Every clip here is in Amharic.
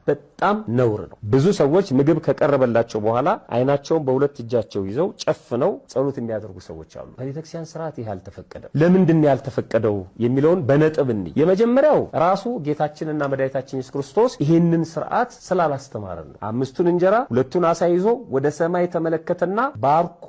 በጣም ነውር ነው። ብዙ ሰዎች ምግብ ከቀረበላቸው በኋላ አይናቸውን በሁለት እጃቸው ይዘው ጨፍነው ጸሎት የሚያደርጉ ሰዎች አሉ። በቤተክርስቲያን ስርዓት ይህ አልተፈቀደም። ለምንድን ነው ያልተፈቀደው የሚለውን በነጥብ እንይ። የመጀመሪያው ራሱ ጌታችንና መድኃኒታችን ኢየሱስ ክርስቶስ ይህንን ስርዓት ስላላስተማረን ነው። 5ቱን እንጀራ 2ቱን ዓሣ ይዞ ወደ ሰማይ ተመለከተና ባርኮ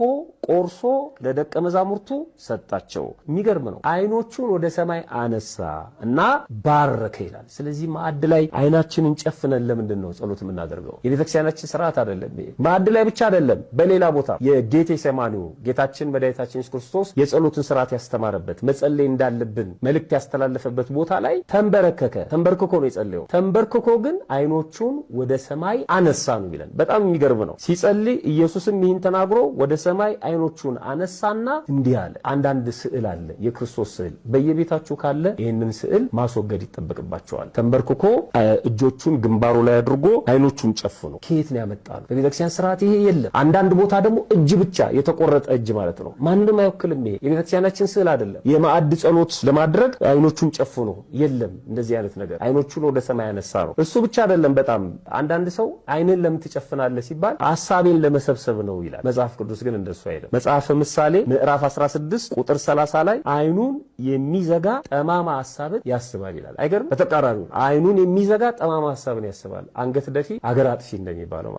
ቆርሶ ለደቀ መዛሙርቱ ሰጣቸው። የሚገርም ነው። አይኖቹን ወደ ሰማይ አነሳ እና ባረከ ይላል። ስለዚህ ማዕድ ላይ አይናችንን ጨፍነን ለምንድን ነው ጸሎት የምናደርገው? የቤተክርስቲያናችን ስርዓት አይደለም። ማዕድ ላይ ብቻ አይደለም፣ በሌላ ቦታ የጌቴሴማኒው ጌታችን መድኃኒታችን ኢየሱስ ክርስቶስ የጸሎትን ስርዓት ያስተማረበት መጸለይ እንዳለብን መልእክት ያስተላለፈበት ቦታ ላይ ተንበረከከ። ተንበርክኮ ነው የጸለየው። ተንበርክኮ ግን አይኖቹን ወደ ሰማይ አነሳ ነው ይላል። በጣም የሚገርም ነው። ሲጸልይ ኢየሱስም ይህን ተናግሮ ወደ ሰማይ አይኖቹን አነሳና እንዲህ አለ። አንዳንድ ስዕል አለ፣ የክርስቶስ ስዕል በየቤታችሁ ካለ ይህንን ስዕል ማስወገድ ይጠበቅባቸዋል። ተንበርክኮ እጆቹን ግንባሩ ላይ አድርጎ አይኖቹን ጨፍኖ ከየት ነው ያመጣው? በቤተክርስቲያን ስርዓት ይሄ የለም። አንዳንድ ቦታ ደግሞ እጅ ብቻ የተቆረጠ እጅ ማለት ነው። ማንንም አይወክልም። ይሄ የቤተክርስቲያናችን ስዕል አይደለም። የማዕድ ጸሎት ለማድረግ አይኖቹን ጨፍኖ የለም። እንደዚህ አይነት ነገር አይኖቹን ወደ ሰማይ ያነሳ ነው። እሱ ብቻ አይደለም። በጣም አንዳንድ ሰው አይንን ለምን ትጨፍናለህ ሲባል ሐሳቤን ለመሰብሰብ ነው ይላል። መጽሐፍ ቅዱስ ግን እንደሱ አይደለም። መጽሐፈ ምሳሌ ምዕራፍ 16 ቁጥር 30 ላይ አይኑን የሚዘጋ ጠማማ ሐሳብን ያስባል ይላል። አይገርም? በተቃራኒው አይኑን የሚዘጋ ጠማማ ሐሳብን ያስባል። አንገት ደፊ አገር አጥፊ እንደሚባለው